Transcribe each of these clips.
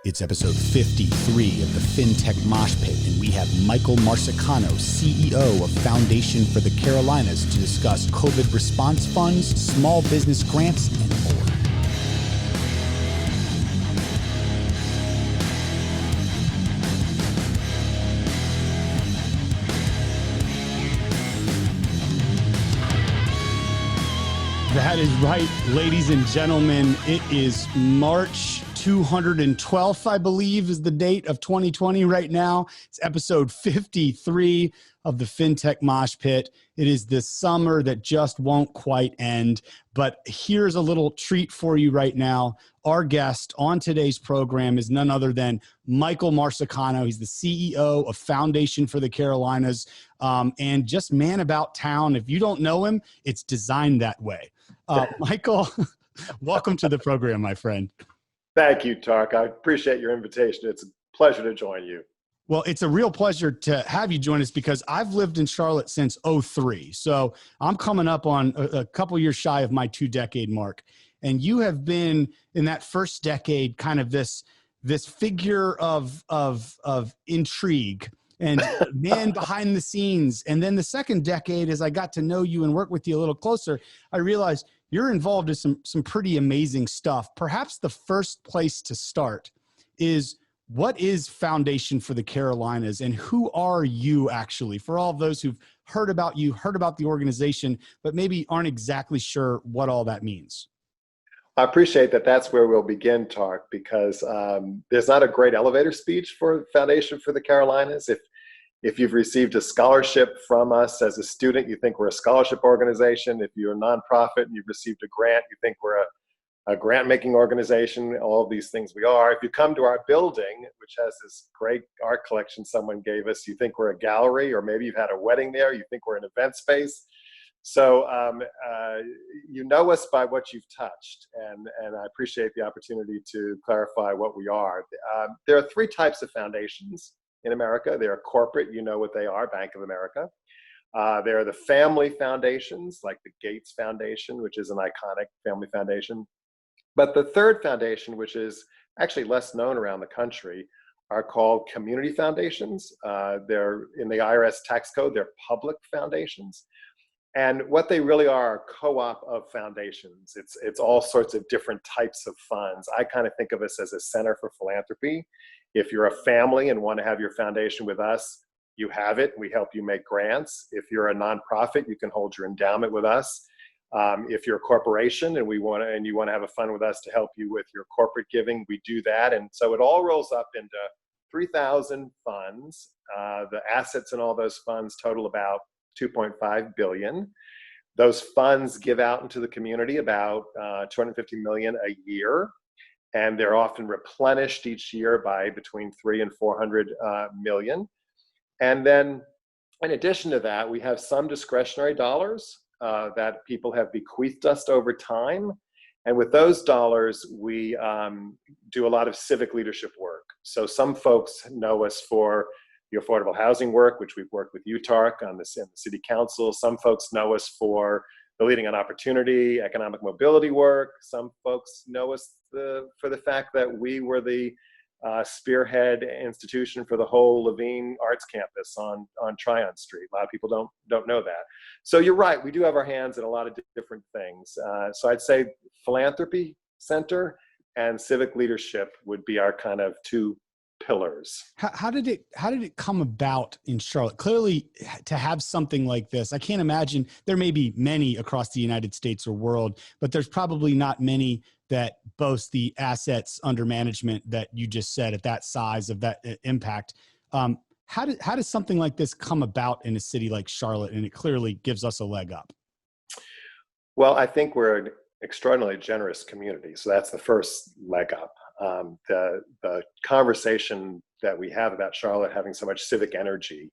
It's episode 53 of the Fintech Moshpit, and we have Michael Marsicano, CEO of Foundation for the Carolinas, to discuss COVID response funds, small business grants, and more. That is right, ladies and gentlemen. It is March 212th, I believe, is the date of 2020 right now. It's episode 53 of the Fintech Moshpit. It is this summer that just won't quite end. But here's a little treat for you right now. Our guest on today's program is none other than Michael Marsicano. He's the CEO of Foundation for the Carolinas, and just man about town. If you don't know him, it's designed that way. Michael, welcome to the program, my friend. Thank you, Tark. I appreciate your invitation. It's a pleasure to join you. Well, it's a real pleasure to have you join us because I've lived in Charlotte since '03. So I'm coming up on a couple years shy of my 2-decade mark. And you have been in that first decade kind of this figure of intrigue and man behind the scenes. And then the second decade, as I got to know you and work with you a little closer, I realized you're involved in some pretty amazing stuff. Perhaps the first place to start is, what is Foundation for the Carolinas, and who are you actually? For all of those who've heard about you, heard about the organization, but maybe aren't exactly sure what all that means. I appreciate that. That's where we'll begin, Tark, because there's not a great elevator speech for Foundation for the Carolinas. If you've received a scholarship from us as a student, you think we're a scholarship organization. If you're a nonprofit and you've received a grant, you think we're a grant-making organization. All of these things we are. If you come to our building, which has this great art collection someone gave us, you think we're a gallery, or maybe you've had a wedding there, you think we're an event space. So you know us by what you've touched, and I appreciate the opportunity to clarify what we are. There are 3 types of foundations in America. They're corporate, you know what they are, Bank of America. There are the family foundations, like the Gates Foundation, which is an iconic family foundation. But the third foundation, which is actually less known around the country, are called community foundations. They're in the IRS tax code, they're public foundations. And what they really are co-op of foundations. It's all sorts of different types of funds. I kind of think of us as a center for philanthropy. If you're a family and want to have your foundation with us, you have it. We help you make grants. If you're a nonprofit, you can hold your endowment with us. If you're a corporation and you want to have a fund with us to help you with your corporate giving, we do that. And so it all rolls up into 3,000 funds. The assets in all those funds total about $2.5 billion. Those funds give out into the community about $250 million a year, and they're often replenished each year by between $300 and $400 million. And then, in addition to that, we have some discretionary dollars that people have bequeathed us over time, and with those dollars, we do a lot of civic leadership work. So some folks know us for the affordable housing work, which we've worked with you, Tark, in the city council. Some folks know us for the Leading on Opportunity, economic mobility work. Some folks know us for the fact that we were the spearhead institution for the whole Levine Arts Campus on Tryon Street. A lot of people don't know that. So you're right, we do have our hands in a lot of different things. So I'd say philanthropy center and civic leadership would be our kind of 2 pillars. How did it come about in Charlotte? Clearly, to have something like this, I can't imagine. There may be many across the United States or world, but there's probably not many that boast the assets under management that you just said at that size, of that impact. How does something like this come about in a city like Charlotte? And it clearly gives us a leg up. Well, I think we're an extraordinarily generous community, so that's the first leg up. The conversation that we have about Charlotte having so much civic energy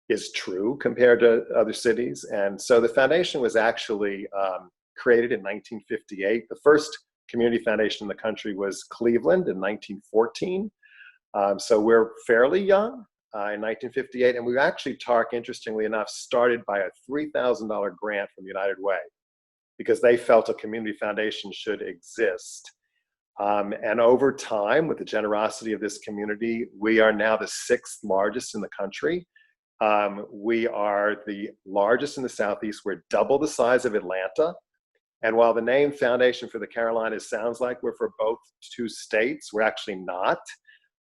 is true compared to other cities. And so the foundation was actually created in 1958. The first community foundation in the country was Cleveland in 1914. So we're fairly young in 1958. And we actually, Tark, interestingly enough, started by a $3,000 grant from United Way, because they felt a community foundation should exist. And over time, with the generosity of this community, we are now the 6th largest in the country. We are the largest in the Southeast. We're double the size of Atlanta. And while the name Foundation for the Carolinas sounds like we're for both 2 states, we're actually not.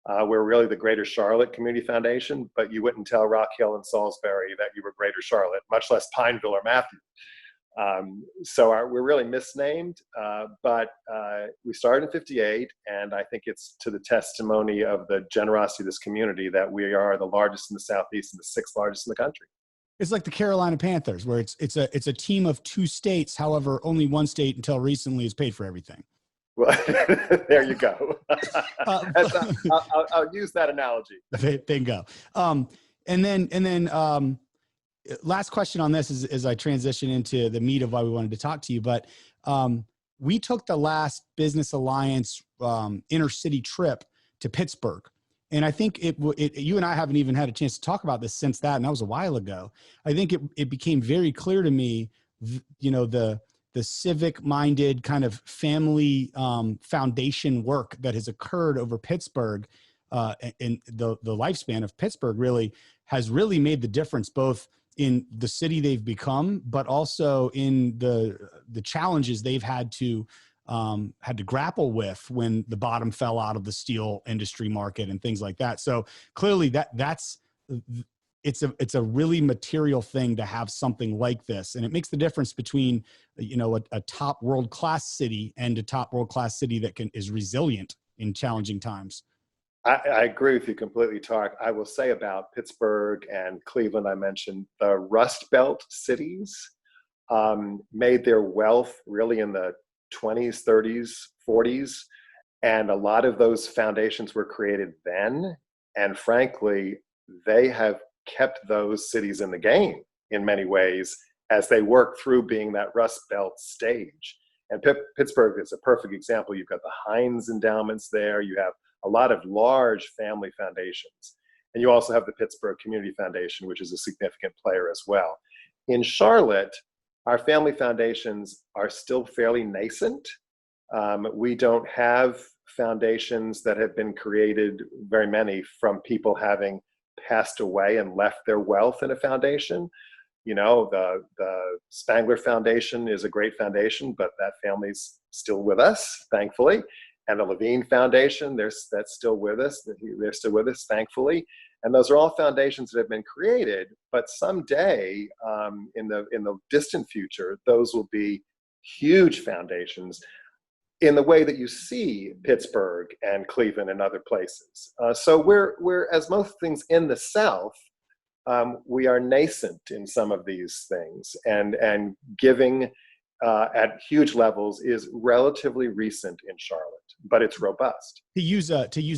We're really the Greater Charlotte Community Foundation, but you wouldn't tell Rock Hill and Salisbury that you were Greater Charlotte, much less Pineville or Matthew. So we're really misnamed, but we started in '58, and I think it's to the testimony of the generosity of this community that we are the largest in the Southeast and the 6th largest in the country. It's like the Carolina Panthers, where it's a team of 2 states. However, only one state until recently has paid for everything. Well, there you go. I'll use that analogy. Bingo. And then last question on this is, as I transition into the meat of why we wanted to talk to you, but we took the last Business Alliance inner city trip to Pittsburgh. And I think you and I haven't even had a chance to talk about this since that, and that was a while ago. I think it became very clear to me, the civic-minded kind of family foundation work that has occurred over Pittsburgh, and the lifespan of Pittsburgh really has really made the difference, both in the city they've become, but also in the challenges they've had to grapple with when the bottom fell out of the steel industry market and things like that. So clearly it's a really material thing to have something like this. And it makes the difference between, a top world-class city and a top world-class city that is resilient in challenging times. I agree with you completely, Tark. I will say about Pittsburgh and Cleveland, I mentioned the Rust Belt cities made their wealth really in the 20s, 30s, 40s. And a lot of those foundations were created then. And frankly, they have kept those cities in the game in many ways as they work through being that Rust Belt stage. And Pittsburgh is a perfect example. You've got the Heinz endowments there. You have a lot of large family foundations. And you also have the Pittsburgh Community Foundation, which is a significant player as well. In Charlotte, our family foundations are still fairly nascent. We don't have foundations that have been created, very many, from people having passed away and left their wealth in a foundation. The Spangler Foundation is a great foundation, but that family's still with us, thankfully. And the Levine Foundation, that's still with us. They're still with us, thankfully. And those are all foundations that have been created, but someday, in the distant future, those will be huge foundations in the way that you see Pittsburgh and Cleveland and other places. So we're as most things in the South, we are nascent in some of these things, and giving at huge levels is relatively recent in Charlotte, but it's robust. To use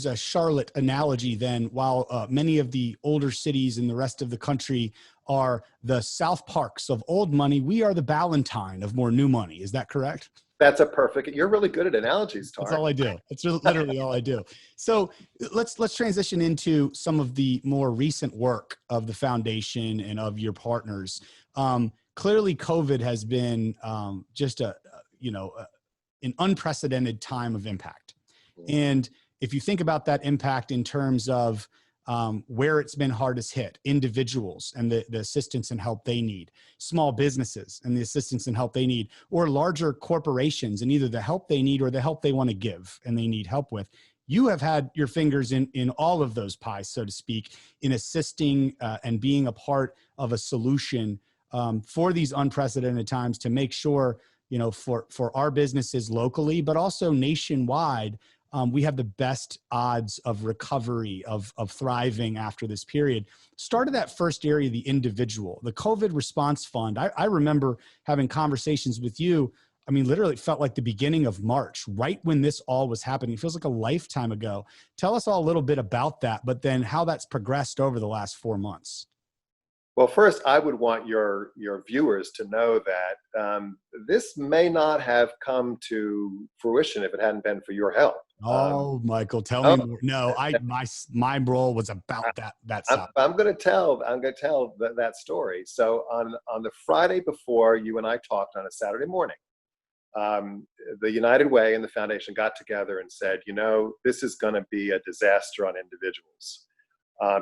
a Charlotte analogy, then, while many of the older cities in the rest of the country are the South Parks of old money, we are the Ballantine of more new money. Is that correct? That's a perfect. You're really good at analogies, Tark. That's all I do. It's literally all I do. So let's transition into some of the more recent work of the foundation and of your partners. Clearly, COVID has been just an unprecedented time of impact. And if you think about that impact in terms of where it's been hardest hit, individuals and the assistance and help they need, small businesses and the assistance and help they need, or larger corporations and either the help they need or the help they want to give and they need help with. You have had your fingers in all of those pies, so to speak, in assisting and being a part of a solution for these unprecedented times to make sure, for our businesses locally, but also nationwide, we have the best odds of recovery, of thriving after this period. Start at that first area, the individual, the COVID response fund. I remember having conversations with you. I mean, literally it felt like the beginning of March, right when this all was happening. It feels like a lifetime ago. Tell us all a little bit about that, but then how that's progressed over the last 4 months. Well, first, I would want your viewers to know that this may not have come to fruition if it hadn't been for your help. Oh, Michael, tell me more. No, my role was about that side. I'm going to tell that story. So on the Friday before you and I talked on a Saturday morning, the United Way and the foundation got together and said, this is going to be a disaster on individuals.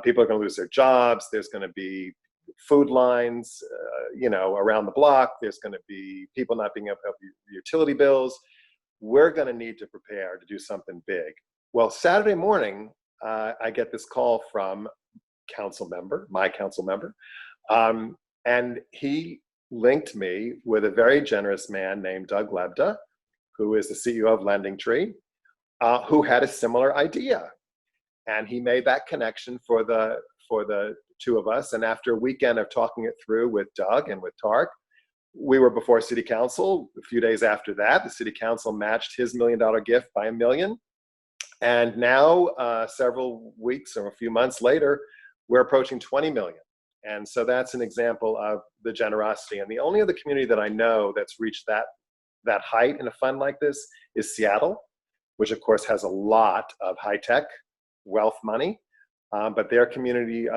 People are going to lose their jobs. There's going to be food lines, around the block. There's going to be people not being able to pay utility bills. We're going to need to prepare to do something big. Well, Saturday morning, I get this call from my council member, and he linked me with a very generous man named Doug Lebda, who is the CEO of Lending Tree, who had a similar idea. And he made that connection for the two of us. And after a weekend of talking it through with Doug and with Tark, we were before City Council. A few days after that, the City Council matched his $1 million gift by $1 million. And now, several weeks or a few months later, we're approaching 20 million. And so that's an example of the generosity. And the only other community that I know that's reached that height in a fund like this is Seattle, which of course has a lot of high-tech wealth money. But their community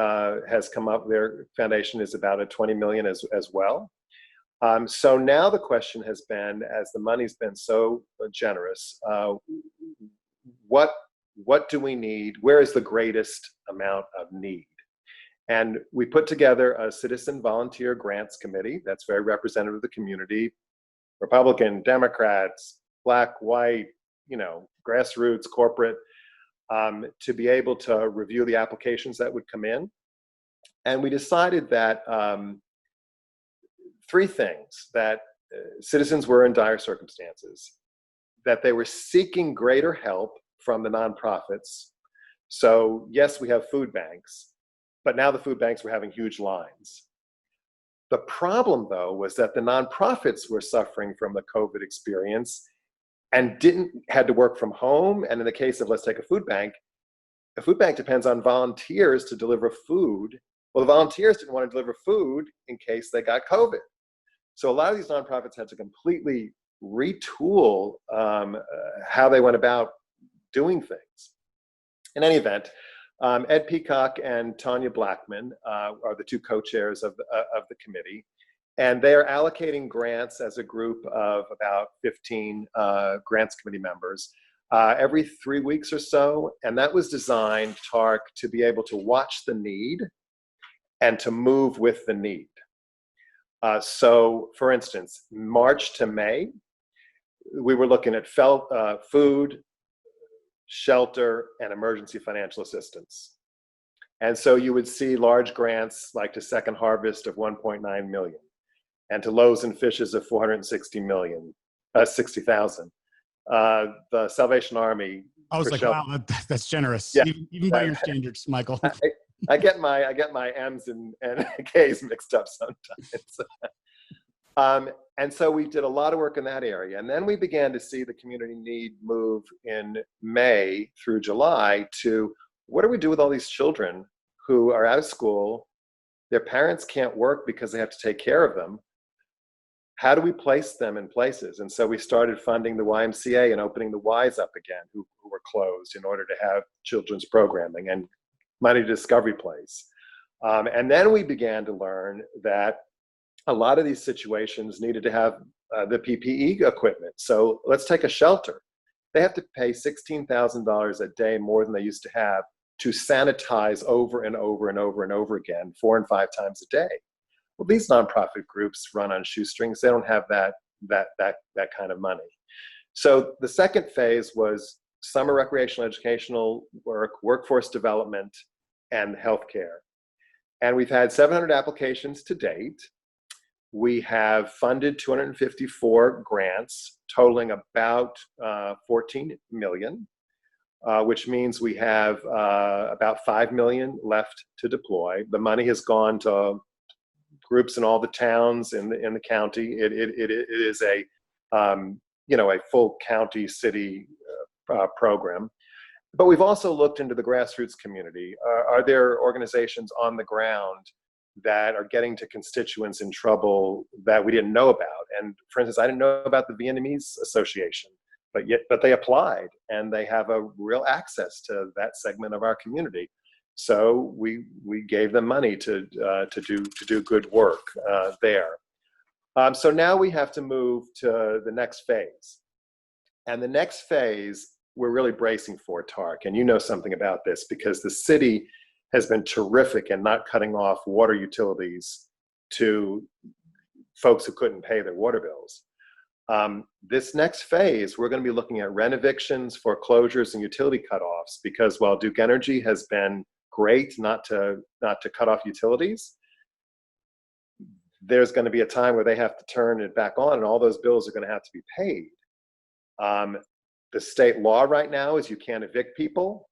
has come up, their foundation is about at 20 million as well. So now the question has been, as the money's been so generous, what do we need? Where is the greatest amount of need? And we put together a citizen volunteer grants committee that's very representative of the community, Republican, Democrats, Black, white, grassroots, corporate, to be able to review the applications that would come in. And we decided that three things: that citizens were in dire circumstances, that they were seeking greater help from the nonprofits. So yes, we have food banks, but now the food banks were having huge lines. The problem, though, was that the nonprofits were suffering from the COVID experience and had to work from home. And in the case of, let's take a food bank depends on volunteers to deliver food. Well, the volunteers didn't want to deliver food in case they got COVID. So a lot of these nonprofits had to completely retool how they went about doing things. In any event, Ed Peacock and Tanya Blackman are the two co-chairs of the committee, and they are allocating grants as a group of about 15 grants committee members every 3 weeks or so. And that was designed, Tark, to be able to watch the need and to move with the need. So for instance, March to May, we were looking at food, shelter, and emergency financial assistance. And so you would see large grants like to Second Harvest of 1.9 million and to Loaves and Fishes of 460,000. The Salvation Army. I was like, wow, that's generous. Yeah. Even by your standards, Michael. I get my M's and K's mixed up sometimes. And so we did a lot of work in that area. And then we began to see the community need move in May through July to, what do we do with all these children who are out of school? Their parents can't work because they have to take care of them. How do we place them in places? And so we started funding the YMCA and opening the Ys up again, who were closed, in order to have children's programming and money to Discovery Place. And then we began to learn that a lot of these situations needed to have the PPE equipment. So let's take a shelter. They have to pay $16,000 a day more than they used to have to sanitize over and over and over and over again, 4 and 5 times a day. Well, these nonprofit groups run on shoestrings. They don't have that kind of money. So the second phase was summer recreational educational work, workforce development, and healthcare. And we've had 700 applications to date. We have funded 254 grants totaling about 14 million, which means we have about 5 million left to deploy. The money has gone to groups in all the towns in the county. It is a a full county city program. But we've also looked into the grassroots community. Are there organizations on the ground that are getting to constituents in trouble that we didn't know about? And for instance, I didn't know about the Vietnamese Association, but they applied and they have a real access to that segment of our community. So we gave them money to do good work there. So now we have to move to the next phase. And the next phase, we're really bracing for, Tark. And you know something about this because the city has been terrific in not cutting off water utilities to folks who couldn't pay their water bills. This next phase, we're going to be looking at rent evictions, foreclosures, and utility cutoffs because while Duke Energy has been great not to cut off utilities, there's going to be a time where they have to turn it back on and all those bills are going to have to be paid. The state law right now is you can't evict people,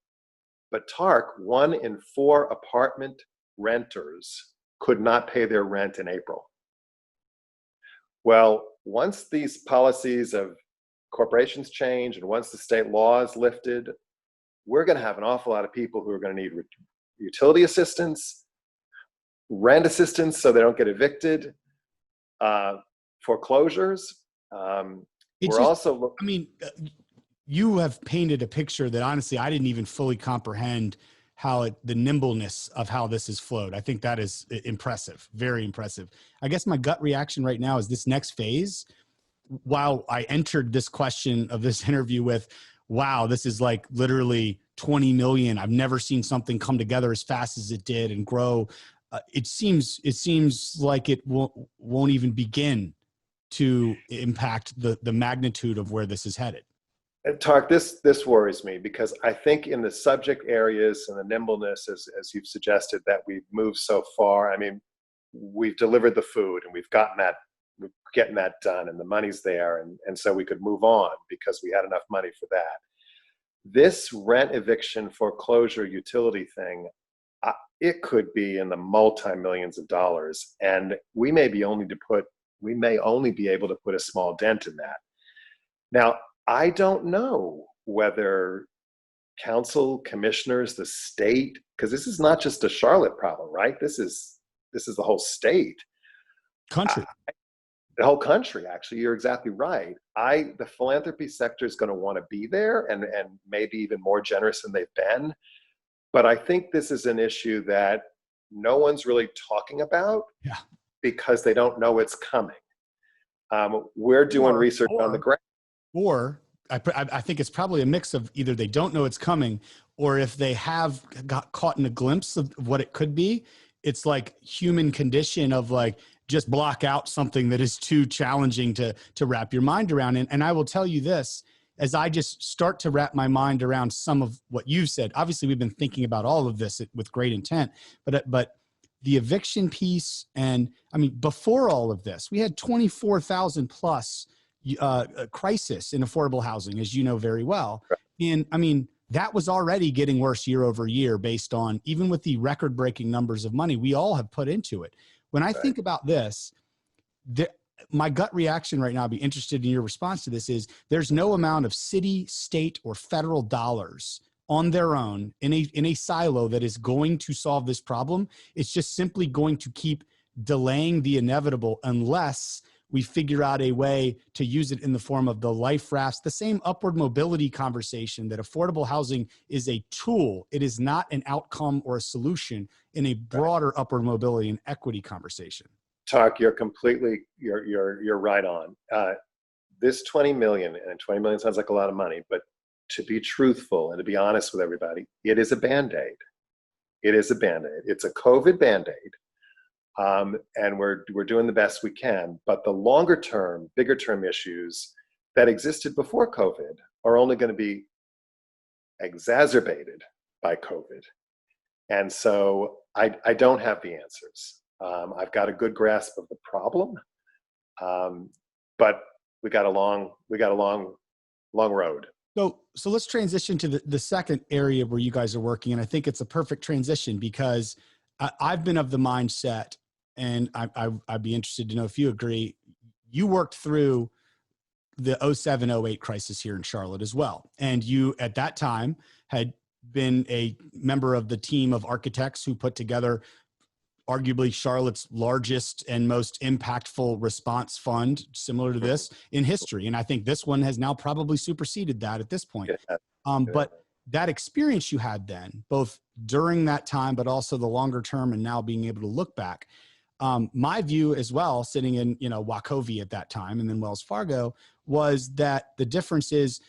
but Tark, 1 in 4 apartment renters could not pay their rent in April. Well, once these policies of corporations change and once the state law is lifted, we're going to have an awful lot of people who are going to need utility assistance, rent assistance so they don't get evicted, foreclosures. You have painted a picture that honestly, I didn't even fully comprehend the nimbleness of how this has flowed. I think that is impressive, very impressive. I guess my gut reaction right now is this next phase, while I entered this question of this interview with, wow, this is like literally 20 million. I've never seen something come together as fast as it did and grow. It seems like it won't even begin to impact the magnitude of where this is headed. Tark, this worries me because I think in the subject areas and the nimbleness, as you've suggested, that we've moved so far. I mean, we've delivered the food and we're getting that done and the money's there. And so we could move on because we had enough money for that. This rent eviction foreclosure utility thing, it could be in the multi-millions of dollars. And we may only be able to put a small dent in that. Now, I don't know whether council, commissioners, the state, because this is not just a Charlotte problem, right? This is the whole state. Country. The whole country, actually. You're exactly right. The philanthropy sector is going to want to be there and maybe even more generous than they've been. But I think this is an issue that no one's really talking about because they don't know it's coming. We're doing research on the ground. Or I think it's probably a mix of either they don't know it's coming, or if they have got caught in a glimpse of what it could be, it's like human condition of like, just block out something that is too challenging to wrap your mind around. And I will tell you this, as I just start to wrap my mind around some of what you've said, obviously we've been thinking about all of this with great intent, but the eviction piece, and I mean, before all of this, we had 24,000 plus crisis in affordable housing, as you know very well. And I mean, that was already getting worse year over year based on, even with the record-breaking numbers of money we all have put into it. When I think about this, my gut reaction right now, I'd be interested in your response to this, is there's no amount of city, state, or federal dollars on their own in a silo that is going to solve this problem. It's just simply going to keep delaying the inevitable unless we figure out a way to use it in the form of the life rafts, the same upward mobility conversation that affordable housing is a tool. It is not an outcome or a solution in a broader upward mobility and equity conversation. Tark, you're right on. This 20 million, and 20 million sounds like a lot of money, but to be truthful and to be honest with everybody, it is a Band-Aid. It is a Band-Aid. It's a COVID Band-Aid. And we're doing the best we can, but the longer term, bigger term issues that existed before COVID are only going to be exacerbated by COVID. And so I don't have the answers. I've got a good grasp of the problem, but we got a long road. So let's transition to the second area where you guys are working. And I think it's a perfect transition because I've been of the mindset, and I'd be interested to know if you agree, you worked through the 07-08 crisis here in Charlotte as well. And you, at that time, had been a member of the team of architects who put together arguably Charlotte's largest and most impactful response fund, similar to this, in history. And I think this one has now probably superseded that at this point. But that experience you had then, both during that time, but also the longer term and now being able to look back, My view as well, sitting in, Wachovia at that time and then Wells Fargo, was that the difference is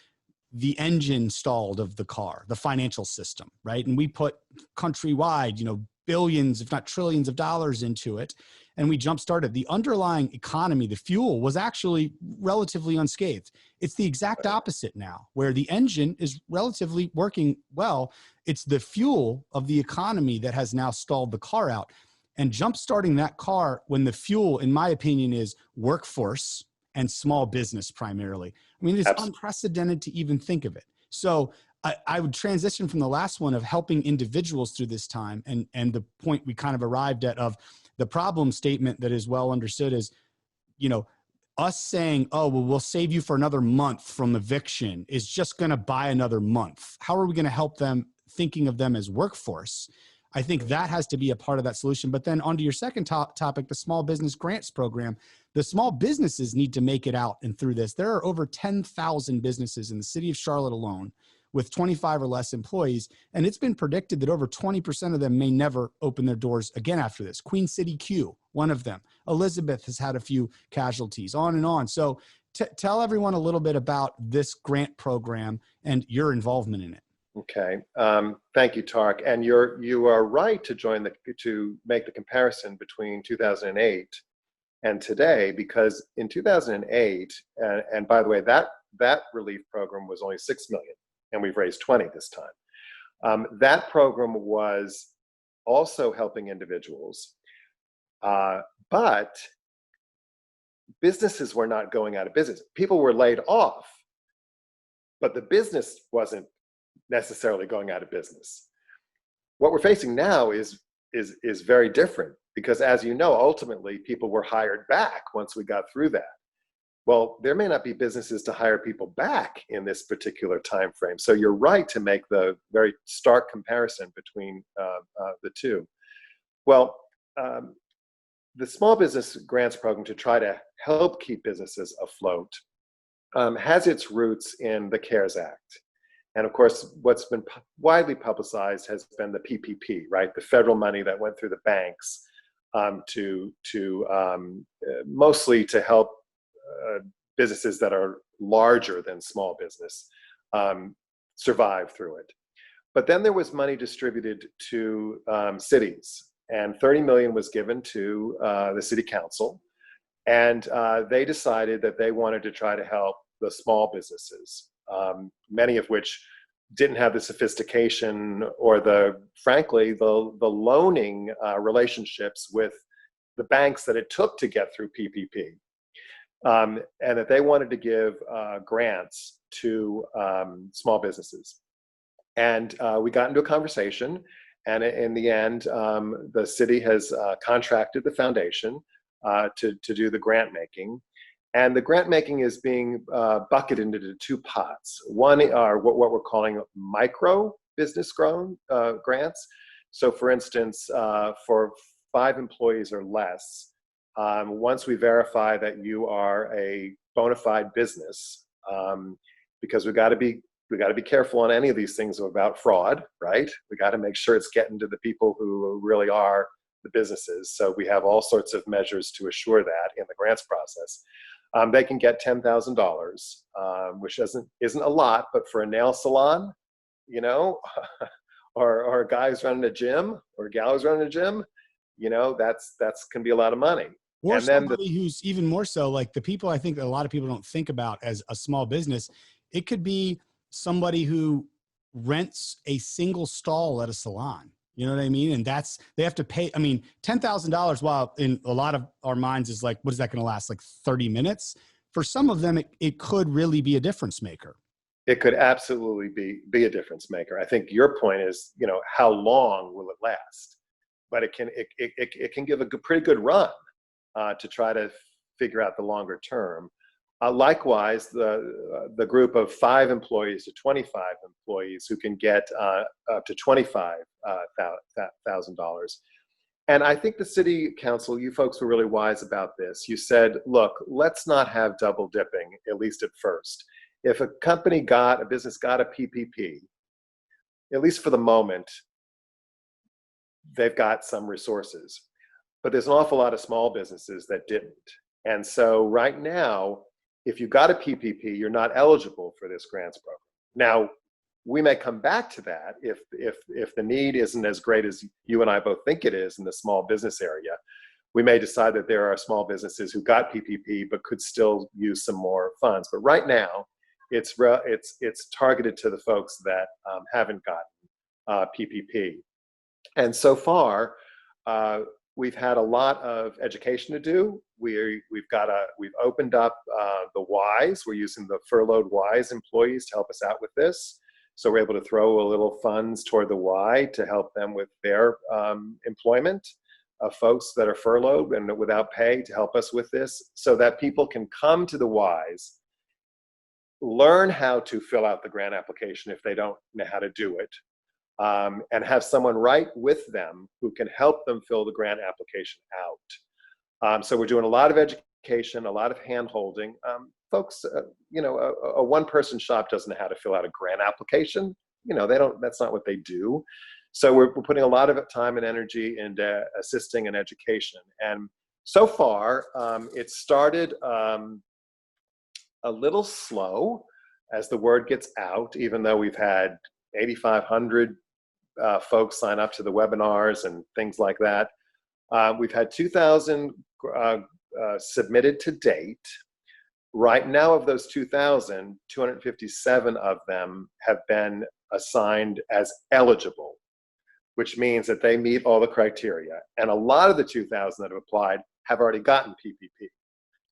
the engine stalled of the car, the financial system, right? And we put countrywide, billions, if not trillions of dollars into it. And we jump-started. The underlying economy, the fuel, was actually relatively unscathed. It's the exact opposite now, where the engine is relatively working well. It's the fuel of the economy that has now stalled the car out. And jump-starting that car when the fuel, in my opinion, is workforce and small business primarily. I mean, it's unprecedented to even think of it. So I would transition from the last one of helping individuals through this time, and the point we kind of arrived at of the problem statement that is well understood is, us saying, oh, well, we'll save you for another month from eviction is just going to buy another month. How are we going to help them, thinking of them as workforce? I think that has to be a part of that solution. But then onto your second topic, the small business grants program, the small businesses need to make it out and through this. There are over 10,000 businesses in the city of Charlotte alone with 25 or less employees. And it's been predicted that over 20% of them may never open their doors again after this. Queen City Q, one of them. Elizabeth has had a few casualties, on and on. So tell everyone a little bit about this grant program and your involvement in it. Okay, thank you, Tark. And you are right to make the comparison between 2008 and today, because in 2008, and by the way, that relief program was only 6 million, and we've raised 20 this time. That program was also helping individuals, but businesses were not going out of business. People were laid off, but the business wasn't necessarily going out of business. What we're facing now is very different, because as you know, ultimately people were hired back once we got through that. Well, there may not be businesses to hire people back in this particular time frame. So you're right to make the very stark comparison between the two. Well, the small business grants program, to try to help keep businesses afloat, has its roots in the CARES Act. And of course, what's been widely publicized has been the PPP, right? The federal money that went through the banks mostly to help businesses that are larger than small business survive through it. But then there was money distributed to cities, and 30 million was given to the city council. And they decided that they wanted to try to help the small businesses, many of which didn't have the sophistication or frankly, the loaning relationships with the banks that it took to get through PPP. And that they wanted to give grants to small businesses. And we got into a conversation, and in the end, the city has contracted the foundation to do the grant making. And the grant making is being bucketed into two pots. One are what we're calling micro business grants. So for instance, for 5 employees or less, once we verify that you are a bona fide business, because we got to be careful on any of these things about fraud, right? We got to make sure it's getting to the people who really are the businesses. So we have all sorts of measures to assure that in the grants process. They can get $10,000, which isn't a lot, but for a nail salon, or a guy who's running a gym or a gal who's running a gym, that's can be a lot of money. Or and somebody who's even more so, like the people I think that a lot of people don't think about as a small business. It could be somebody who rents a single stall at a salon. You know what I mean? And they have to pay. I mean, $10,000, while in a lot of our minds is like, what is that going to last? Like 30 minutes? For some of them, it could really be a difference maker. It could absolutely be a difference maker. I think your point is, how long will it last? But it can give a pretty good run to try to figure out the longer term. Likewise, the group of 5 employees to 25 employees who can get up to $25,000. And I think the city council, you folks were really wise about this. You said, look, let's not have double dipping, at least at first. If a business got a PPP, at least for the moment, they've got some resources. but there's an awful lot of small businesses that didn't. And so right now, if you got a PPP, you're not eligible for this grants program. Now, we may come back to that if the need isn't as great as you and I both think it is in the small business area. We may decide that there are small businesses who got PPP but could still use some more funds. But right now, it's targeted to the folks that haven't gotten PPP. And so far, we've had a lot of education to do. We've opened up the Ys. We're using the furloughed Ys employees to help us out with this. So we're able to throw a little funds toward the Y to help them with their employment of folks that are furloughed and without pay, to help us with this, so that people can come to the Ys, learn how to fill out the grant application if they don't know how to do it, and have someone write with them who can help them fill the grant application out. So we're doing a lot of education, a lot of hand-holding. Folks, a one-person shop doesn't know how to fill out a grant application. That's not what they do. So we're putting a lot of time and energy into assisting in education. And so far, it started a little slow as the word gets out, even though we've had 8,500 folks sign up to the webinars and things like that. We've had 2,000 submitted to date. Right now, of those 2,000, 257 of them have been assigned as eligible, which means that they meet all the criteria. And a lot of the 2,000 that have applied have already gotten PPP.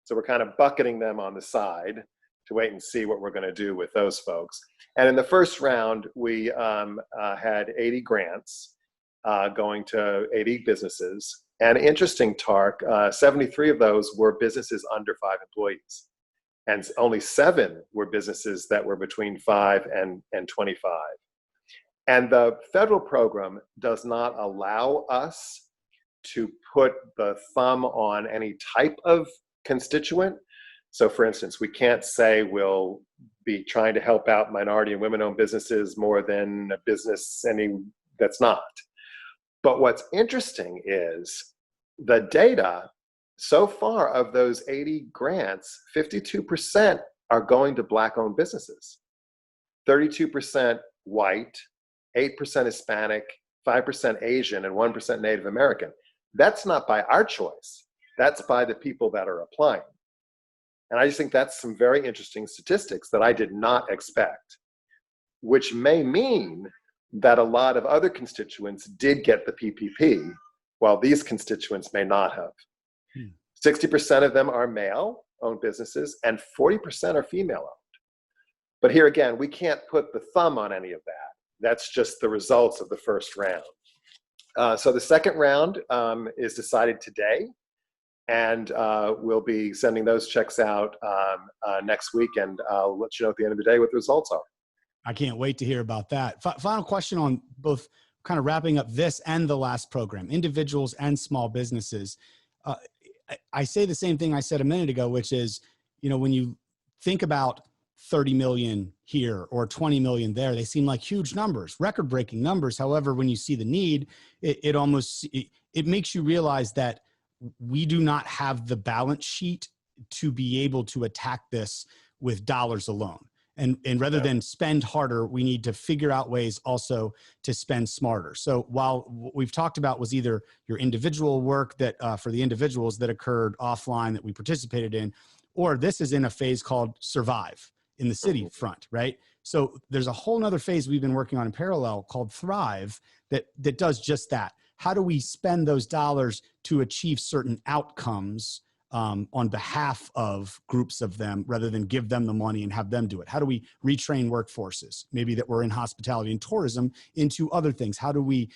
So we're kind of bucketing them on the side to wait and see what we're going to do with those folks. And in the first round, we had 80 grants going to 80 businesses. And interesting, Tark, 73 of those were businesses under 5 employees. And only 7 were businesses that were between 5 and 25. And the federal program does not allow us to put the thumb on any type of constituent. So for instance, we can't say we'll be trying to help out minority and women-owned businesses more than a business that's not. But what's interesting is the data so far of those 80 grants, 52% are going to Black-owned businesses, 32% white, 8% Hispanic, 5% Asian, and 1% Native American. That's not by our choice. That's by the people that are applying. And I just think that's some very interesting statistics that I did not expect, which may mean that a lot of other constituents did get the PPP, while these constituents may not have. 60% of them are male-owned businesses, and 40% are female-owned. But here again, we can't put the thumb on any of that. That's just the results of the first round. So the second round is decided today, and we'll be sending those checks out next week, and I'll let you know at the end of the day what the results are. I can't wait to hear about that. Final question on both, kind of wrapping up this and the last program, individuals and small businesses. I say the same thing I said a minute ago, which is, when you think about 30 million here or 20 million there, they seem like huge numbers, record-breaking numbers. However, when you see the need, it makes you realize that we do not have the balance sheet to be able to attack this with dollars alone. And rather than spend harder, we need to figure out ways also to spend smarter. So while what we've talked about was either your individual work that for the individuals that occurred offline that we participated in, or this is in a phase called Survive in the city front, right? So there's a whole nother phase we've been working on in parallel called Thrive that does just that. How do we spend those dollars to achieve certain outcomes on behalf of groups of them, rather than give them the money and have them do it? How do we retrain workforces, maybe that were in hospitality and tourism, into other things? How do we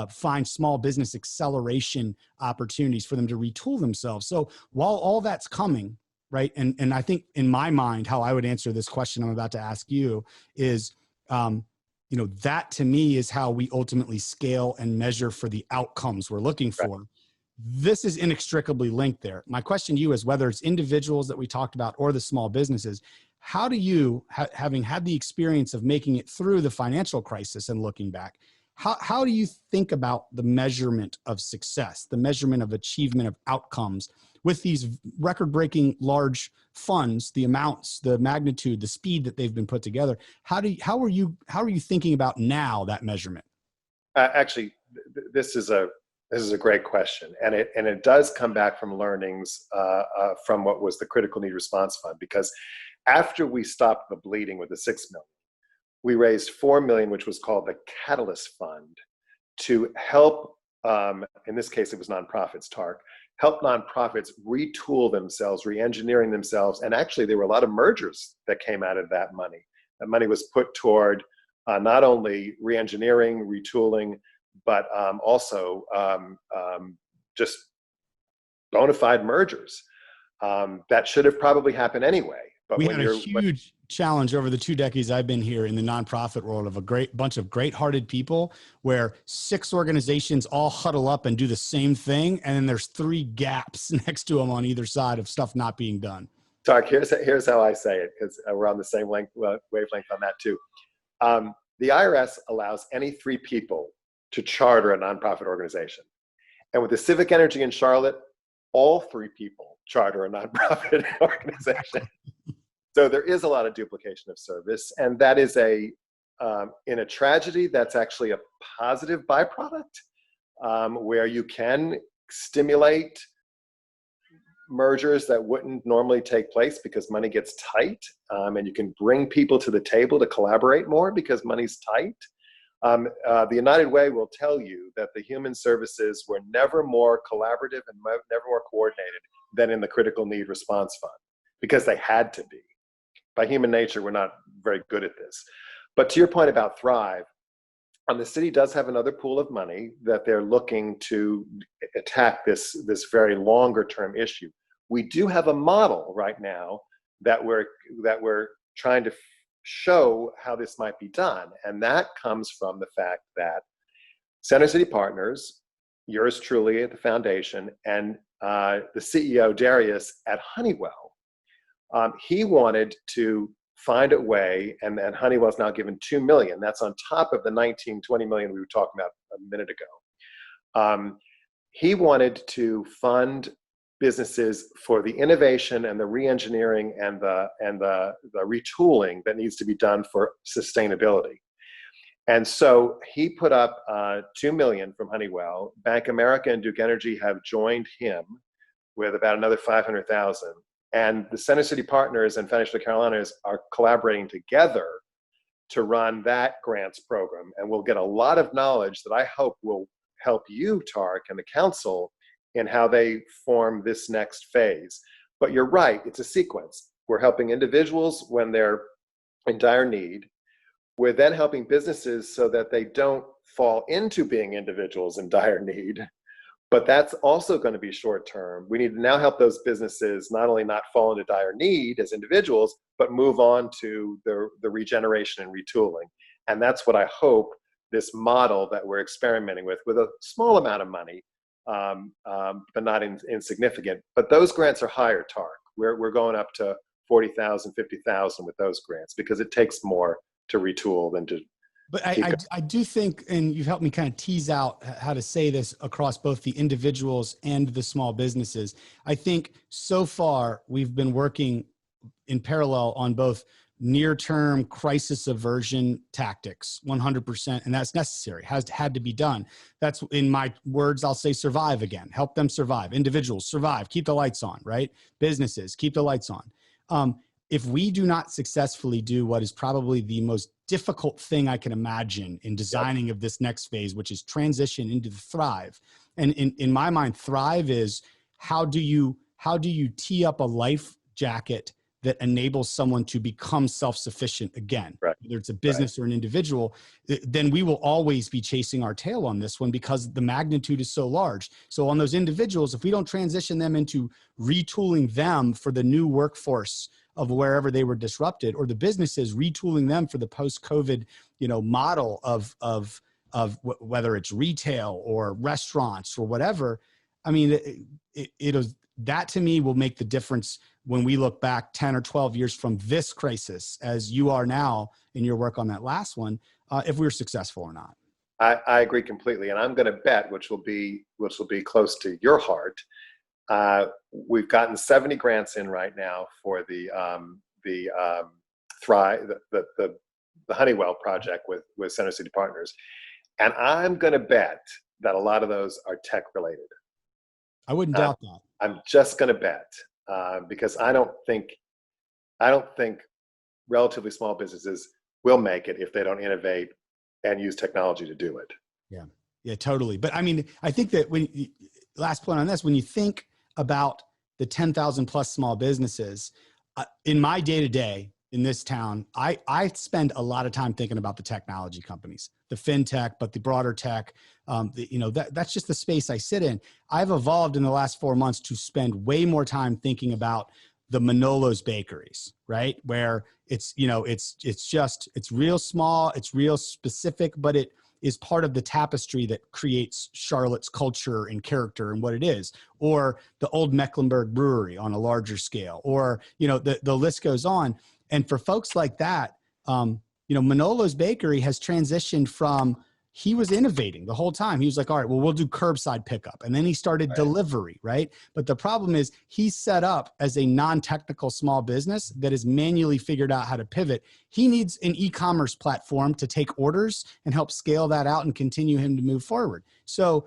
find small business acceleration opportunities for them to retool themselves? So while all that's coming, right, and I think in my mind, how I would answer this question I'm about to ask you is, that to me is how we ultimately scale and measure for the outcomes we're looking for. Right. This is inextricably linked there. My question to you is, whether it's individuals that we talked about or the small businesses, how do you, having had the experience of making it through the financial crisis and looking back, how do you think about the measurement of success, the measurement of achievement of outcomes with these record-breaking large funds, the amounts, the magnitude, the speed that they've been put together? How are you thinking about now that measurement? Actually, this is a great question, and it does come back from learnings from what was the Critical Need Response Fund, because after we stopped the bleeding with the $6 million, we raised $4 million, which was called the Catalyst Fund, to help. In this case, it was nonprofits. TARC help nonprofits retool themselves, re-engineering themselves, and actually there were a lot of mergers that came out of that money. That money was put toward not only re-engineering, retooling, but also just bona fide mergers that should have probably happened anyway. But we had a huge challenge over the 2 decades I've been here in the nonprofit world of a great bunch of great-hearted people where 6 organizations all huddle up and do the same thing, and then there's 3 gaps next to them on either side of stuff not being done. Tark, here's how I say it, because we're on the same wavelength on that too. The IRS allows any 3 people to charter a nonprofit organization. And with the Civic Energy in Charlotte, all 3 people charter a nonprofit organization. So there is a lot of duplication of service, and that is in a tragedy, that's actually a positive byproduct, where you can stimulate mergers that wouldn't normally take place because money gets tight, and you can bring people to the table to collaborate more because money's tight. The United Way will tell you that the human services were never more collaborative and never more coordinated than in the Critical Need Response Fund, because they had to be. By human nature, we're not very good at this. But to your point about Thrive, the city does have another pool of money that they're looking to attack this very longer term issue. We do have a model right now that we're trying to show how this might be done. And that comes from the fact that Center City Partners, yours truly at the foundation, and the CEO, Darius, at Honeywell, he wanted to find a way, and Honeywell's now given $2 million. That's on top of the $19, $20 million we were talking about a minute ago. He wanted to fund businesses for the innovation and the re-engineering and the retooling that needs to be done for sustainability. And so he put up $2 million from Honeywell. Bank America and Duke Energy have joined him with about another $500,000. And the Center City Partners and Foundation of the Carolinas are collaborating together to run that grants program. And we'll get a lot of knowledge that I hope will help you, Tark, and the council in how they form this next phase. But you're right, it's a sequence. We're helping individuals when they're in dire need. We're then helping businesses so that they don't fall into being individuals in dire need. But that's also going to be short term. We need to now help those businesses not only not fall into dire need as individuals, but move on to the regeneration and retooling. And that's what I hope this model that we're experimenting with a small amount of money, but not insignificant. But those grants are higher, Tark. We're going up to 40,000, 50,000 with those grants because it takes more to retool than to. But I do think, and you've helped me kind of tease out how to say this across both the individuals and the small businesses. I think so far we've been working in parallel on both near-term crisis aversion tactics, 100%, and that's necessary, had to be done. That's, in my words, I'll say survive again, help them survive. Individuals, survive, keep the lights on, right? Businesses, keep the lights on. If we do not successfully do what is probably the most difficult thing I can imagine in designing of this next phase, which is transition into the Thrive. And in my mind, Thrive is how do you tee up a life jacket that enables someone to become self-sufficient again, right, whether it's a business or an individual, then we will always be chasing our tail on this one because the magnitude is so large. So on those individuals, if we don't transition them into retooling them for the new workforce of wherever they were disrupted, or the businesses retooling them for the post-COVID, model of whether it's retail or restaurants or whatever, I mean, that to me will make the difference when we look back 10 or 12 years from this crisis, as you are now in your work on that last one, if we were successful or not. I agree completely, and I'm going to bet, which will be close to your heart. We've gotten 70 grants in right now for the Thrive, the Honeywell project with Center City Partners, and I'm going to bet that a lot of those are tech related. I wouldn't doubt that. I'm just going to bet because I don't think relatively small businesses will make it if they don't innovate and use technology to do it. Yeah, totally. But I mean, I think that last point on this, when you think about the 10,000 plus small businesses, in my day-to-day in this town, I spend a lot of time thinking about the technology companies, the fintech, but the broader tech, that's just the space I sit in. I've evolved in the last 4 months to spend way more time thinking about the Manolo's bakeries, right? Where it's real small, it's real specific, but it is part of the tapestry that creates Charlotte's culture and character and what it is, or the old Mecklenburg Brewery on a larger scale, or, the list goes on. And for folks like that, Manolo's Bakery has transitioned from, he was innovating the whole time. He was like, all right, well, we'll do curbside pickup. And then he started delivery, right? But the problem is he's set up as a non-technical small business that has manually figured out how to pivot. He needs an e-commerce platform to take orders and help scale that out and continue him to move forward. So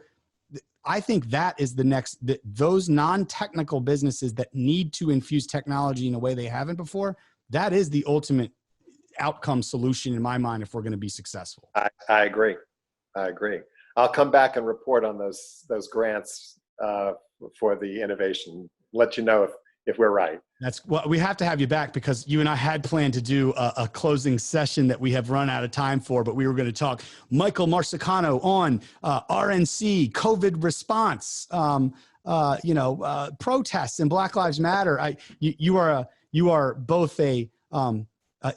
I think that is the next, those non-technical businesses that need to infuse technology in a way they haven't before, that is the ultimate outcome solution in my mind if we're going to be successful. I agree. I'll come back and report on those grants for the innovation. Let you know if we're right. We have to have you back because you and I had planned to do a closing session that we have run out of time for, but we were going to talk Michael Marsicano on RNC, COVID response, protests and Black Lives Matter. You are both a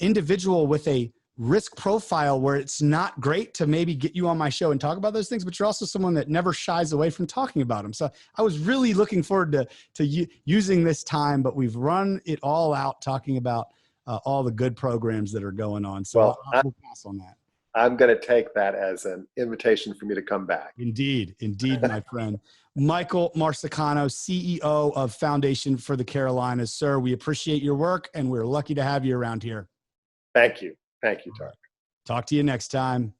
individual with a risk profile where it's not great to maybe get you on my show and talk about those things, but you're also someone that never shies away from talking about them. So I was really looking forward to using this time, but we've run it all out talking about all the good programs that are going on. So we'll pass on that. I'm going to take that as an invitation for me to come back. Indeed, my friend. Michael Marsicano, CEO of Foundation for the Carolinas. Sir, we appreciate your work and we're lucky to have you around here. Thank you. Thank you, Tark. Talk to you next time.